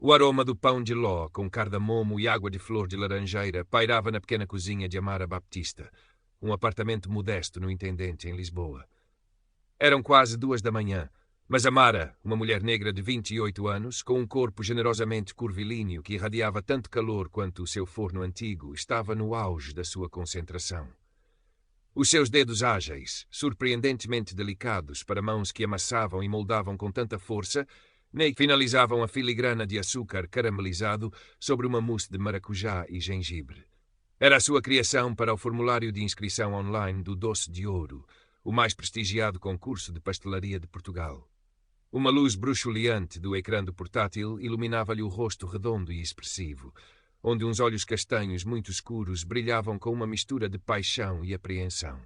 O aroma do pão de ló, com cardamomo e água de flor de laranjeira, pairava na pequena cozinha de Amara Baptista, um apartamento modesto no Intendente, em Lisboa. Eram quase 2 da manhã, mas Amara, uma mulher negra de 28 anos, com um corpo generosamente curvilíneo que irradiava tanto calor quanto o seu forno antigo, estava no auge da sua concentração. Os seus dedos ágeis, surpreendentemente delicados para mãos que amassavam e moldavam com tanta força, nem finalizavam a filigrana de açúcar caramelizado sobre uma mousse de maracujá e gengibre. Era a sua criação para o formulário de inscrição online do Doce de Ouro, o mais prestigiado concurso de pastelaria de Portugal. Uma luz bruxuleante do ecrã do portátil iluminava-lhe o rosto redondo e expressivo, onde uns olhos castanhos muito escuros brilhavam com uma mistura de paixão e apreensão.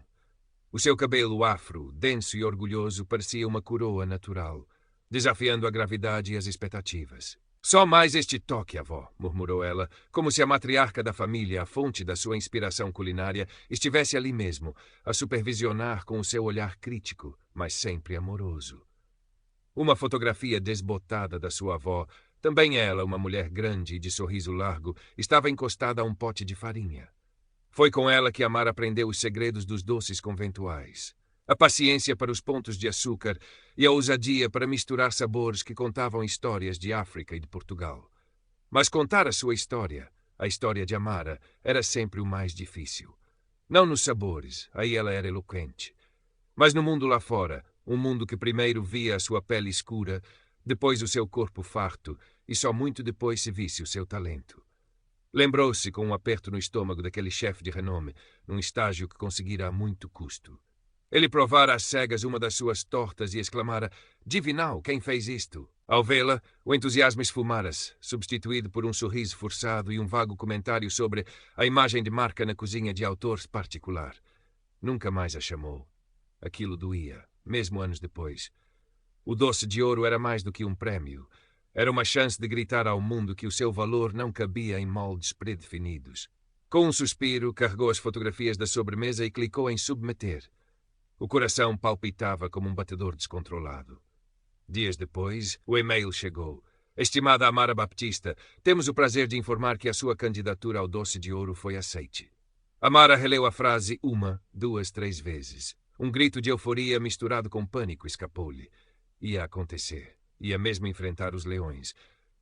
O seu cabelo afro, denso e orgulhoso, parecia uma coroa natural, desafiando a gravidade e as expectativas. "Só mais este toque, avó", murmurou ela, como se a matriarca da família, a fonte da sua inspiração culinária, estivesse ali mesmo, a supervisionar com o seu olhar crítico, mas sempre amoroso. Uma fotografia desbotada da sua avó, também ela uma mulher grande e de sorriso largo, estava encostada a um pote de farinha. Foi com ela que Amara aprendeu os segredos dos doces conventuais, a paciência para os pontos de açúcar e a ousadia para misturar sabores que contavam histórias de África e de Portugal. Mas contar a sua história, a história de Amara, era sempre o mais difícil. Não nos sabores, aí ela era eloquente, mas no mundo lá fora, um mundo que primeiro via a sua pele escura, depois o seu corpo farto, e só muito depois se visse o seu talento. Lembrou-se com um aperto no estômago daquele chefe de renome, num estágio que conseguira a muito custo. Ele provara às cegas uma das suas tortas e exclamara: "Divinal, quem fez isto?" Ao vê-la, o entusiasmo esfumara-se, substituído por um sorriso forçado e um vago comentário sobre a imagem de marca na cozinha de autor particular. Nunca mais a chamou. Aquilo doía, mesmo anos depois. O Doce de Ouro era mais do que um prémio. Era uma chance de gritar ao mundo que o seu valor não cabia em moldes predefinidos. Com um suspiro, carregou as fotografias da sobremesa e clicou em submeter. O coração palpitava como um batedor descontrolado. Dias depois, o e-mail chegou. "Estimada Amara Baptista, temos o prazer de informar que a sua candidatura ao Doce de Ouro foi aceite." Amara releu a frase 1, 2, 3 vezes. Um grito de euforia misturado com pânico escapou-lhe. Ia acontecer. Ia mesmo enfrentar os leões.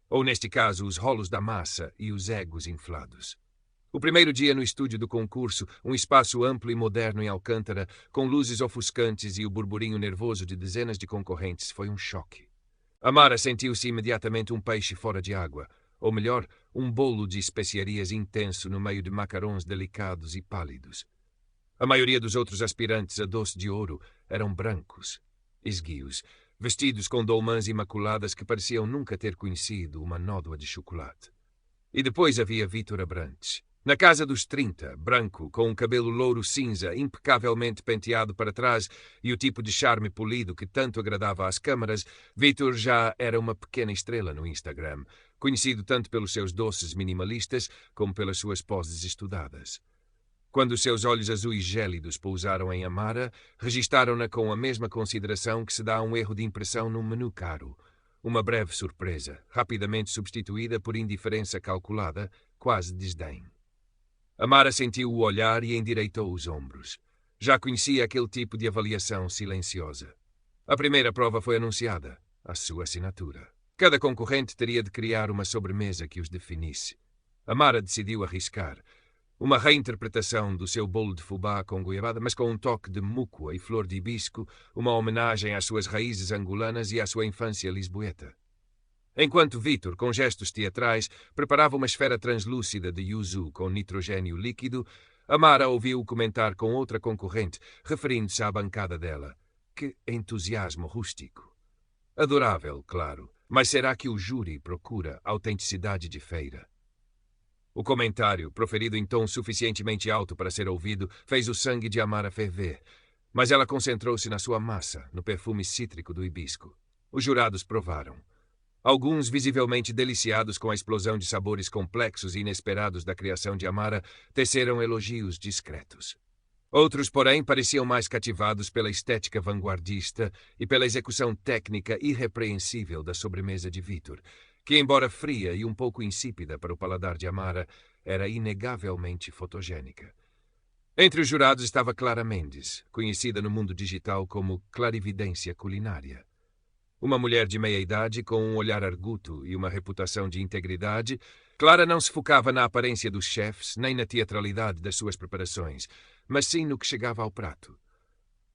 Ou, neste caso, os rolos da massa e os egos inflados. O primeiro dia no estúdio do concurso, um espaço amplo e moderno em Alcântara, com luzes ofuscantes e o burburinho nervoso de dezenas de concorrentes, foi um choque. Amara sentiu-se imediatamente um peixe fora de água, ou melhor, um bolo de especiarias intenso no meio de macarrões delicados e pálidos. A maioria dos outros aspirantes a Doce de Ouro eram brancos, esguios, vestidos com dolmãs imaculadas que pareciam nunca ter conhecido uma nódoa de chocolate. E depois havia Vítor Abrantes. Na casa dos 30, branco, com um cabelo louro cinza, impecavelmente penteado para trás e o tipo de charme polido que tanto agradava às câmaras, Vítor já era uma pequena estrela no Instagram, conhecido tanto pelos seus doces minimalistas como pelas suas poses estudadas. Quando seus olhos azuis gélidos pousaram em Amara, registaram-na com a mesma consideração que se dá a um erro de impressão num menu caro. Uma breve surpresa, rapidamente substituída por indiferença calculada, quase desdém. Amara sentiu o olhar e endireitou os ombros. Já conhecia aquele tipo de avaliação silenciosa. A primeira prova foi anunciada, a sua assinatura. Cada concorrente teria de criar uma sobremesa que os definisse. Amara decidiu arriscar. Uma reinterpretação do seu bolo de fubá com goiabada, mas com um toque de múcua e flor de hibisco, uma homenagem às suas raízes angolanas e à sua infância lisboeta. Enquanto Vítor, com gestos teatrais, preparava uma esfera translúcida de yuzu com nitrogênio líquido, Amara ouviu-o comentar com outra concorrente, referindo-se à bancada dela. Que entusiasmo rústico! Adorável, claro, mas será que o júri procura autenticidade de feira? O comentário, proferido em tom suficientemente alto para ser ouvido, fez o sangue de Amara ferver, mas ela concentrou-se na sua massa, no perfume cítrico do hibisco. Os jurados provaram. Alguns, visivelmente deliciados com a explosão de sabores complexos e inesperados da criação de Amara, teceram elogios discretos. Outros, porém, pareciam mais cativados pela estética vanguardista e pela execução técnica irrepreensível da sobremesa de Vítor, que, embora fria e um pouco insípida para o paladar de Amara, era inegavelmente fotogénica. Entre os jurados estava Clara Mendes, conhecida no mundo digital como clarividência culinária. Uma mulher de meia-idade com um olhar arguto e uma reputação de integridade, Clara não se focava na aparência dos chefes nem na teatralidade das suas preparações, mas sim no que chegava ao prato.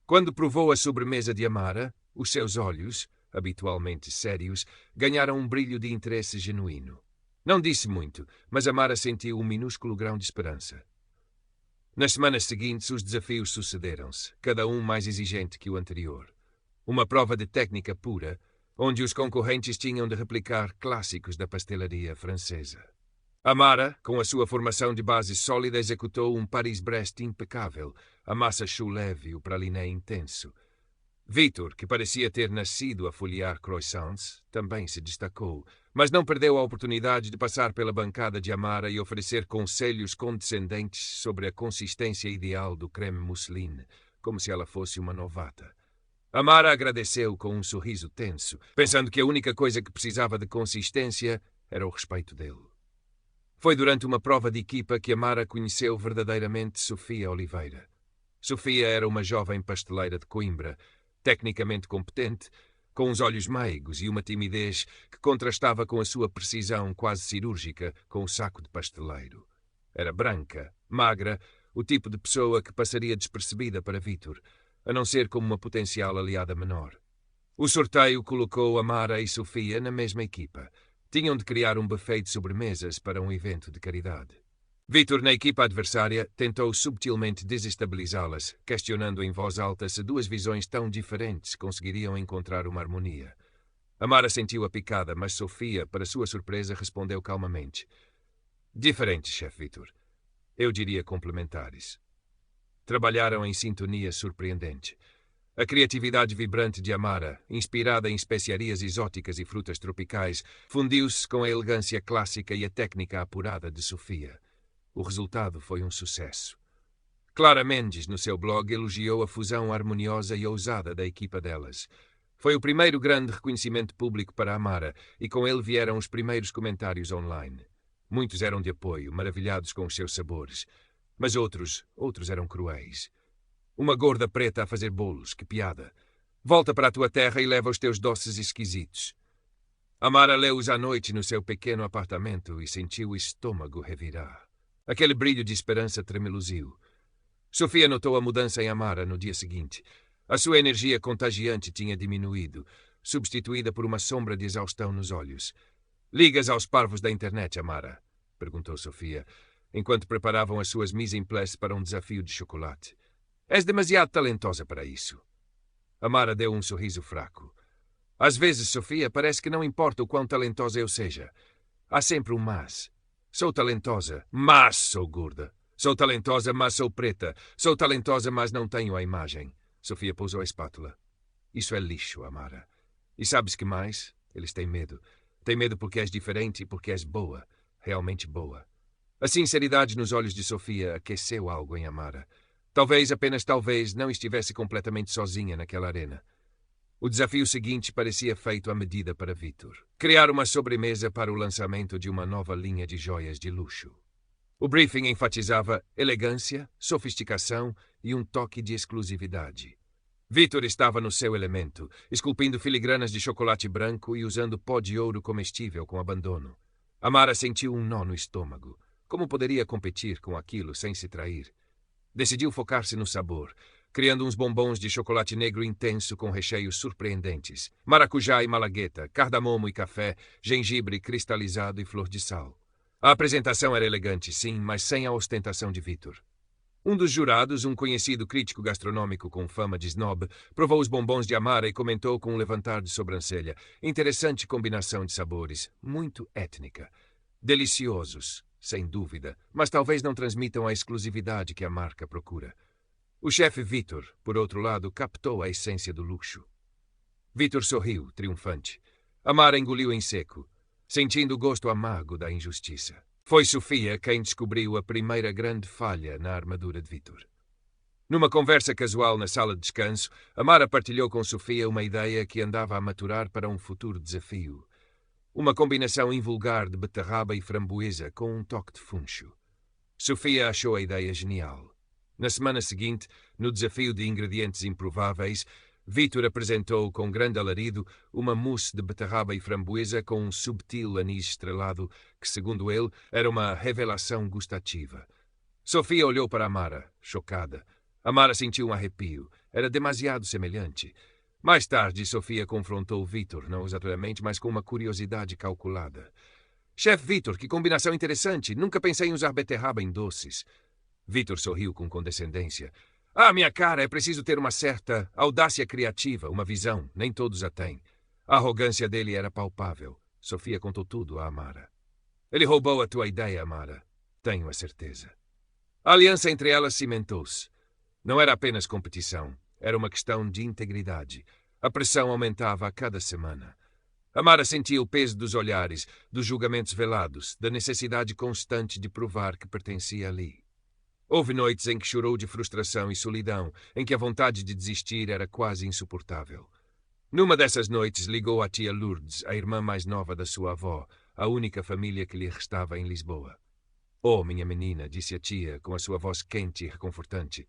Quando provou a sobremesa de Amara, os seus olhos, habitualmente sérios, ganharam um brilho de interesse genuíno. Não disse muito, mas Amara sentiu um minúsculo grão de esperança. Nas semanas seguintes, os desafios sucederam-se, cada um mais exigente que o anterior. Uma prova de técnica pura, onde os concorrentes tinham de replicar clássicos da pastelaria francesa. Amara, com a sua formação de base sólida, executou um Paris-Brest impecável, a massa choux leve e o praliné intenso. Vítor, que parecia ter nascido a folhear croissants, também se destacou, mas não perdeu a oportunidade de passar pela bancada de Amara e oferecer conselhos condescendentes sobre a consistência ideal do creme mousseline, como se ela fosse uma novata. Amara agradeceu com um sorriso tenso, pensando que a única coisa que precisava de consistência era o respeito dele. Foi durante uma prova de equipa que Amara conheceu verdadeiramente Sofia Oliveira. Sofia era uma jovem pasteleira de Coimbra, tecnicamente competente, com os olhos meigos e uma timidez que contrastava com a sua precisão quase cirúrgica com o saco de pasteleiro. Era branca, magra, o tipo de pessoa que passaria despercebida para Vítor, a não ser como uma potencial aliada menor. O sorteio colocou Amara e Sofia na mesma equipa. Tinham de criar um buffet de sobremesas para um evento de caridade. Vítor, na equipa adversária, tentou subtilmente desestabilizá-las, questionando em voz alta se duas visões tão diferentes conseguiriam encontrar uma harmonia. Amara sentiu a picada, mas Sofia, para sua surpresa, respondeu calmamente. Diferentes, chefe Vítor. Eu diria complementares. Trabalharam em sintonia surpreendente. A criatividade vibrante de Amara, inspirada em especiarias exóticas e frutas tropicais, fundiu-se com a elegância clássica e a técnica apurada de Sofia. O resultado foi um sucesso. Clara Mendes, no seu blog, elogiou a fusão harmoniosa e ousada da equipa delas. Foi o primeiro grande reconhecimento público para Amara, e com ele vieram os primeiros comentários online. Muitos eram de apoio, maravilhados com os seus sabores. Mas outros eram cruéis. Uma gorda preta a fazer bolos, que piada. Volta para a tua terra e leva os teus doces esquisitos. Amara leu-os à noite no seu pequeno apartamento e sentiu o estômago revirar. Aquele brilho de esperança tremeluziu. Sofia notou a mudança em Amara no dia seguinte. A sua energia contagiante tinha diminuído, substituída por uma sombra de exaustão nos olhos. Ligas aos parvos da internet, Amara? Perguntou Sofia, enquanto preparavam as suas mise en place para um desafio de chocolate. És demasiado talentosa para isso. Amara deu um sorriso fraco. Às vezes, Sofia, parece que não importa o quão talentosa eu seja. Há sempre um mas. Sou talentosa, mas sou gorda. Sou talentosa, mas sou preta. Sou talentosa, mas não tenho a imagem. Sofia pousou a espátula. Isso é lixo, Amara. E sabes que mais? Eles têm medo. Têm medo porque és diferente e porque és boa. Realmente boa. A sinceridade nos olhos de Sofia aqueceu algo em Amara. Talvez, apenas talvez, não estivesse completamente sozinha naquela arena. O desafio seguinte parecia feito à medida para Vítor. Criar uma sobremesa para o lançamento de uma nova linha de joias de luxo. O briefing enfatizava elegância, sofisticação e um toque de exclusividade. Vítor estava no seu elemento, esculpindo filigranas de chocolate branco e usando pó de ouro comestível com abandono. Amara sentiu um nó no estômago. Como poderia competir com aquilo sem se trair? Decidiu focar-se no sabor, criando uns bombons de chocolate negro intenso com recheios surpreendentes. Maracujá e malagueta, cardamomo e café, gengibre cristalizado e flor de sal. A apresentação era elegante, sim, mas sem a ostentação de Vítor. Um dos jurados, um conhecido crítico gastronômico com fama de snob, provou os bombons de Amara e comentou com um levantar de sobrancelha. Interessante combinação de sabores, muito étnica. Deliciosos, sem dúvida, mas talvez não transmitam a exclusividade que a marca procura. O chefe Vítor, por outro lado, captou a essência do luxo. Vítor sorriu, triunfante. Amara engoliu em seco, sentindo o gosto amargo da injustiça. Foi Sofia quem descobriu a primeira grande falha na armadura de Vítor. Numa conversa casual na sala de descanso, Amara partilhou com Sofia uma ideia que andava a maturar para um futuro desafio. Uma combinação invulgar de beterraba e framboesa com um toque de funcho. Sofia achou a ideia genial. Na semana seguinte, no desafio de ingredientes improváveis, Vítor apresentou com grande alarido uma mousse de beterraba e framboesa com um subtil anis estrelado que, segundo ele, era uma revelação gustativa. Sofia olhou para Amara, chocada. Amara sentiu um arrepio. Era demasiado semelhante. Mais tarde, Sofia confrontou Vítor, não exatamente, mas com uma curiosidade calculada. Chefe Vítor, que combinação interessante. Nunca pensei em usar beterraba em doces. Vítor sorriu com condescendência. Ah, minha cara, é preciso ter uma certa audácia criativa, uma visão. Nem todos a têm. A arrogância dele era palpável. Sofia contou tudo a Amara. Ele roubou a tua ideia, Amara. Tenho a certeza. A aliança entre elas cimentou-se. Não era apenas competição. Era uma questão de integridade. A pressão aumentava a cada semana. Amara sentia o peso dos olhares, dos julgamentos velados, da necessidade constante de provar que pertencia ali. Houve noites em que chorou de frustração e solidão, em que a vontade de desistir era quase insuportável. Numa dessas noites ligou à tia Lourdes, a irmã mais nova da sua avó, a única família que lhe restava em Lisboa. Oh, minha menina, disse a tia, com a sua voz quente e reconfortante.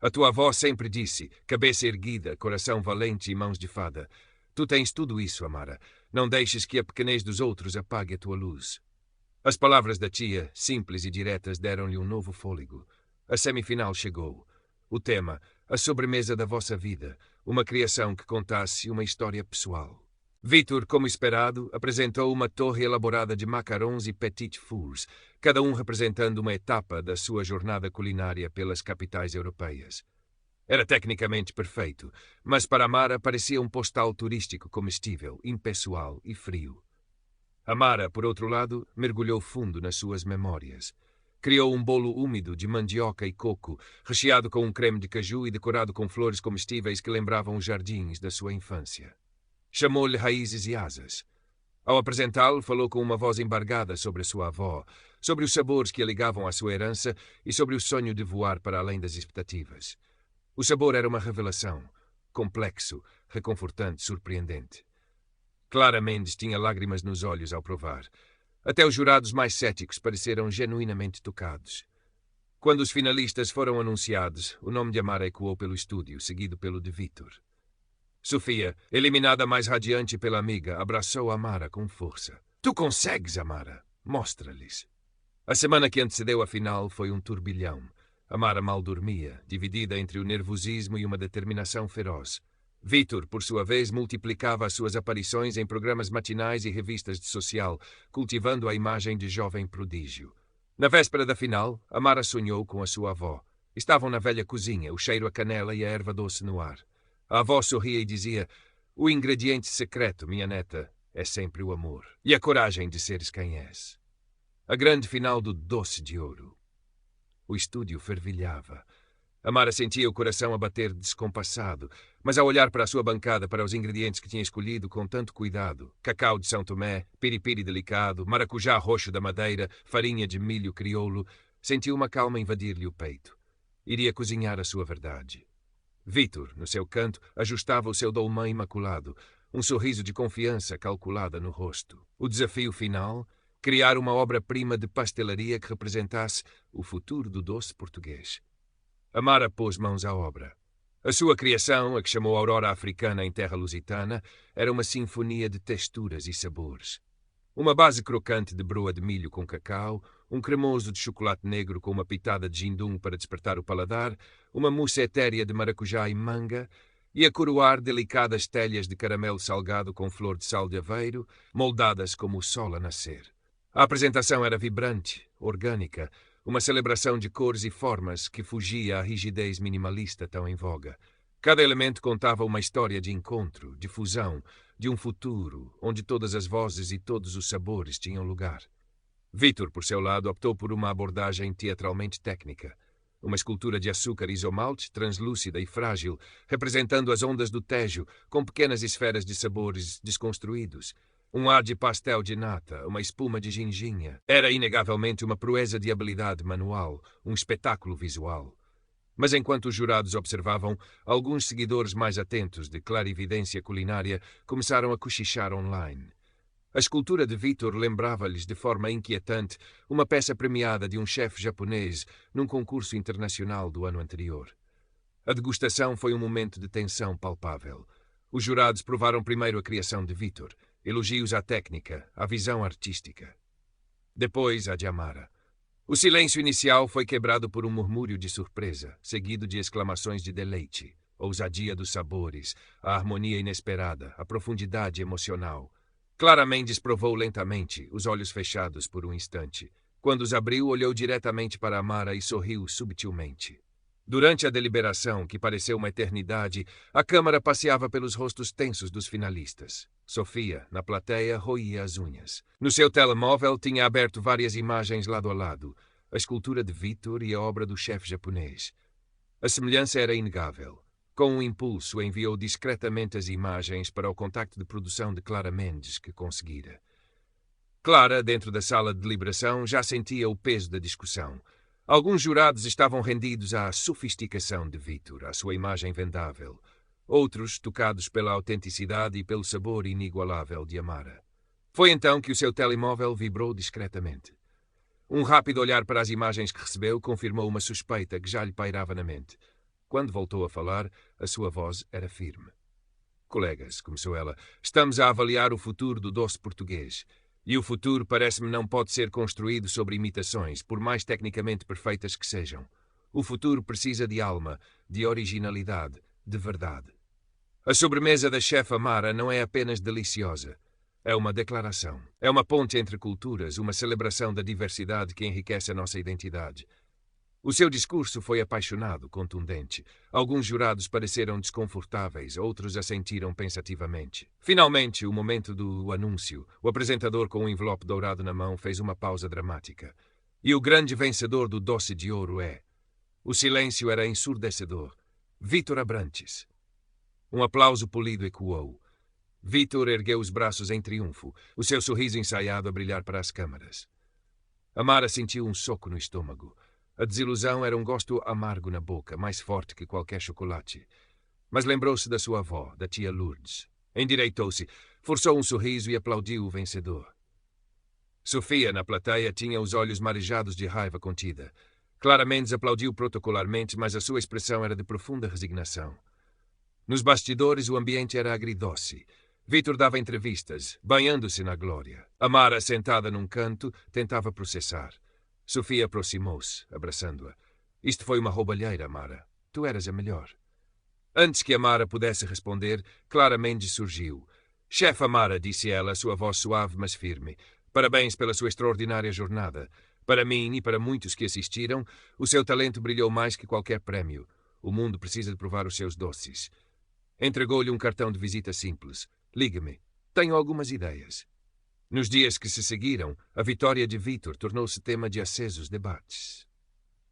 A tua avó sempre disse, cabeça erguida, coração valente e mãos de fada. Tu tens tudo isso, Amara. Não deixes que a pequenez dos outros apague a tua luz. As palavras da tia, simples e diretas, deram-lhe um novo fôlego. A semifinal chegou. O tema, a sobremesa da vossa vida, uma criação que contasse uma história pessoal. Vítor, como esperado, apresentou uma torre elaborada de macarons e petit fours, cada um representando uma etapa da sua jornada culinária pelas capitais europeias. Era tecnicamente perfeito, mas para Amara parecia um postal turístico comestível, impessoal e frio. Amara, por outro lado, mergulhou fundo nas suas memórias. Criou um bolo úmido de mandioca e coco, recheado com um creme de caju e decorado com flores comestíveis que lembravam os jardins da sua infância. Chamou-lhe Raízes e Asas. Ao apresentá-lo, falou com uma voz embargada sobre a sua avó, sobre os sabores que a ligavam à sua herança e sobre o sonho de voar para além das expectativas. O sabor era uma revelação, complexo, reconfortante, surpreendente. Clara Mendes tinha lágrimas nos olhos ao provar. Até os jurados mais céticos pareceram genuinamente tocados. Quando os finalistas foram anunciados, o nome de Amara ecoou pelo estúdio, seguido pelo de Vítor. Sofia, eliminada mais radiante pela amiga, abraçou Amara com força. Tu consegues, Amara. Mostra-lhes. A semana que antecedeu a final foi um turbilhão. Amara mal dormia, dividida entre o nervosismo e uma determinação feroz. Vítor, por sua vez, multiplicava as suas aparições em programas matinais e revistas de social, cultivando a imagem de jovem prodígio. Na véspera da final, Amara sonhou com a sua avó. Estavam na velha cozinha, o cheiro a canela e a erva doce no ar. A avó sorria e dizia, o ingrediente secreto, minha neta, é sempre o amor e a coragem de seres quem és. A grande final do Doce de Ouro. O estúdio fervilhava. Amara sentia o coração a bater descompassado, mas ao olhar para a sua bancada, para os ingredientes que tinha escolhido com tanto cuidado, cacau de São Tomé, piripiri delicado, maracujá roxo da Madeira, farinha de milho crioulo, sentiu uma calma invadir-lhe o peito. Iria cozinhar a sua verdade. Vítor, no seu canto, ajustava o seu dolmã imaculado, um sorriso de confiança calculada no rosto. O desafio final, criar uma obra-prima de pastelaria que representasse o futuro do doce português. Amara pôs mãos à obra. A sua criação, a que chamou Aurora Africana em terra lusitana, era uma sinfonia de texturas e sabores. Uma base crocante de broa de milho com cacau, um cremoso de chocolate negro com uma pitada de gindum para despertar o paladar, uma mousse etérea de maracujá e manga, e a coroar delicadas telhas de caramelo salgado com flor de sal de aveiro, moldadas como o sol a nascer. A apresentação era vibrante, orgânica, uma celebração de cores e formas que fugia à rigidez minimalista tão em voga. Cada elemento contava uma história de encontro, de fusão, de um futuro, onde todas as vozes e todos os sabores tinham lugar. Vítor, por seu lado, optou por uma abordagem teatralmente técnica. Uma escultura de açúcar isomalte, translúcida e frágil, representando as ondas do Tejo, com pequenas esferas de sabores desconstruídos. Um ar de pastel de nata, uma espuma de ginginha. Era inegavelmente uma proeza de habilidade manual, um espetáculo visual. Mas enquanto os jurados observavam, alguns seguidores mais atentos de clarividência culinária começaram a cochichar online. A escultura de Vítor lembrava-lhes de forma inquietante uma peça premiada de um chefe japonês num concurso internacional do ano anterior. A degustação foi um momento de tensão palpável. Os jurados provaram primeiro a criação de Vítor, elogios à técnica, à visão artística. Depois, a de Amara. O silêncio inicial foi quebrado por um murmúrio de surpresa, seguido de exclamações de deleite, a ousadia dos sabores, a harmonia inesperada, a profundidade emocional. Clara Mendes provou lentamente, os olhos fechados por um instante. Quando os abriu, olhou diretamente para Amara e sorriu subtilmente. Durante a deliberação, que pareceu uma eternidade, a câmara passeava pelos rostos tensos dos finalistas. Sofia, na plateia, roía as unhas. No seu telemóvel, tinha aberto várias imagens lado a lado, a escultura de Vítor e a obra do chefe japonês. A semelhança era inegável. Com um impulso, enviou discretamente as imagens para o contacto de produção de Clara Mendes, que conseguira. Clara, dentro da sala de deliberação, já sentia o peso da discussão. Alguns jurados estavam rendidos à sofisticação de Vítor, à sua imagem vendável. Outros, tocados pela autenticidade e pelo sabor inigualável de Amara. Foi então que o seu telemóvel vibrou discretamente. Um rápido olhar para as imagens que recebeu confirmou uma suspeita que já lhe pairava na mente. Quando voltou a falar, a sua voz era firme. Colegas, começou ela, estamos a avaliar o futuro do doce português. E o futuro parece-me não pode ser construído sobre imitações, por mais tecnicamente perfeitas que sejam. O futuro precisa de alma, de originalidade, de verdade. A sobremesa da chefe Amara não é apenas deliciosa. É uma declaração. É uma ponte entre culturas, uma celebração da diversidade que enriquece a nossa identidade. O seu discurso foi apaixonado, contundente. Alguns jurados pareceram desconfortáveis, outros assentiram pensativamente. Finalmente, o momento do anúncio. O apresentador, com um envelope dourado na mão, fez uma pausa dramática. E o grande vencedor do Doce de Ouro é... O silêncio era ensurdecedor. Vítor Abrantes. Um aplauso polido ecoou. Vítor ergueu os braços em triunfo, o seu sorriso ensaiado a brilhar para as câmaras. Amara sentiu um soco no estômago. A desilusão era um gosto amargo na boca, mais forte que qualquer chocolate. Mas lembrou-se da sua avó, da tia Lourdes. Endireitou-se, forçou um sorriso e aplaudiu o vencedor. Sofia, na plateia, tinha os olhos marejados de raiva contida. Clara Mendes aplaudiu protocolarmente, mas a sua expressão era de profunda resignação. Nos bastidores, o ambiente era agridoce. Vítor dava entrevistas, banhando-se na glória. Amara, sentada num canto, tentava processar. Sofia aproximou-se, abraçando-a. Isto foi uma roubalheira, Amara. Tu eras a melhor. Antes que Amara pudesse responder, Clara Mendes surgiu. Chefe Amara, disse ela, sua voz suave mas firme. Parabéns pela sua extraordinária jornada. Para mim e para muitos que assistiram, o seu talento brilhou mais que qualquer prémio. O mundo precisa de provar os seus doces. Entregou-lhe um cartão de visita simples. Ligue-me. Tenho algumas ideias. Nos dias que se seguiram, a vitória de Vítor tornou-se tema de acesos debates.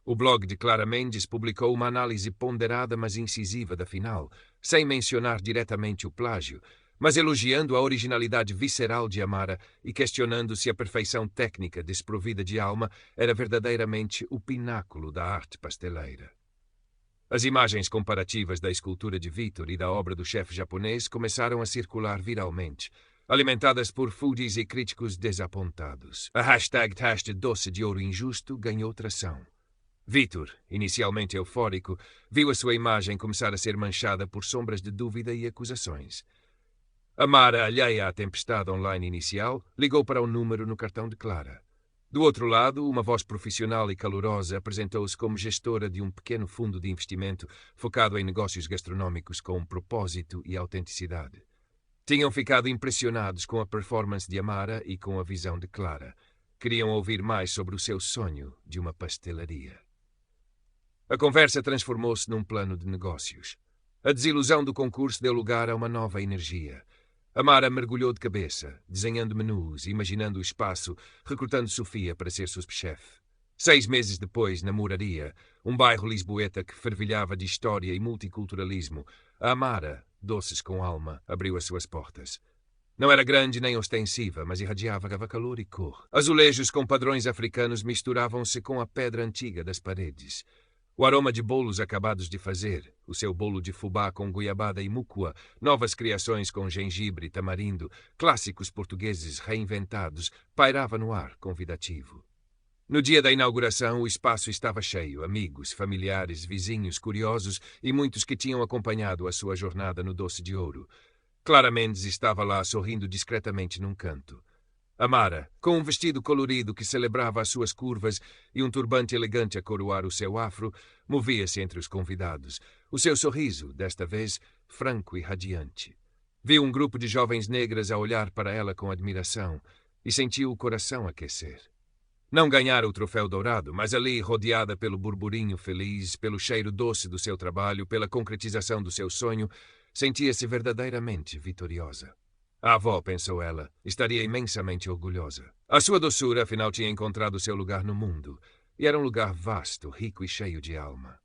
O blog de Clara Mendes publicou uma análise ponderada mas incisiva da final, sem mencionar diretamente o plágio, mas elogiando a originalidade visceral de Amara e questionando se a perfeição técnica desprovida de alma era verdadeiramente o pináculo da arte pasteleira. As imagens comparativas da escultura de Vítor e da obra do chefe japonês começaram a circular viralmente, alimentadas por foodies e críticos desapontados. A hashtag Doce de Ouro Injusto ganhou tração. Vítor, inicialmente eufórico, viu a sua imagem começar a ser manchada por sombras de dúvida e acusações. Amara, alheia à tempestade online inicial, ligou para o número no cartão de Clara. Do outro lado, uma voz profissional e calorosa apresentou-se como gestora de um pequeno fundo de investimento focado em negócios gastronómicos com propósito e autenticidade. Tinham ficado impressionados com a performance de Amara e com a visão de Clara. Queriam ouvir mais sobre o seu sonho de uma pastelaria. A conversa transformou-se num plano de negócios. A desilusão do concurso deu lugar a uma nova energia. Amara mergulhou de cabeça, desenhando menus, imaginando o espaço, recrutando Sofia para ser subchefe. 6 meses depois, na Moraria, um bairro lisboeta que fervilhava de história e multiculturalismo, a Amara, doces com alma, abriu as suas portas. Não era grande nem ostensiva, mas irradiava calor e cor. Azulejos com padrões africanos misturavam-se com a pedra antiga das paredes. O aroma de bolos acabados de fazer, o seu bolo de fubá com goiabada e múcua, novas criações com gengibre e tamarindo, clássicos portugueses reinventados, pairava no ar convidativo. No dia da inauguração, o espaço estava cheio, amigos, familiares, vizinhos, curiosos e muitos que tinham acompanhado a sua jornada no Doce de Ouro. Clara Mendes estava lá sorrindo discretamente num canto. Amara, com um vestido colorido que celebrava as suas curvas e um turbante elegante a coroar o seu afro, movia-se entre os convidados. O seu sorriso, desta vez, franco e radiante. Viu um grupo de jovens negras a olhar para ela com admiração e sentiu o coração aquecer. Não ganhara o troféu dourado, mas ali, rodeada pelo burburinho feliz, pelo cheiro doce do seu trabalho, pela concretização do seu sonho, sentia-se verdadeiramente vitoriosa. A avó, pensou ela, estaria imensamente orgulhosa. A sua doçura, afinal, tinha encontrado seu lugar no mundo, e era um lugar vasto, rico e cheio de alma.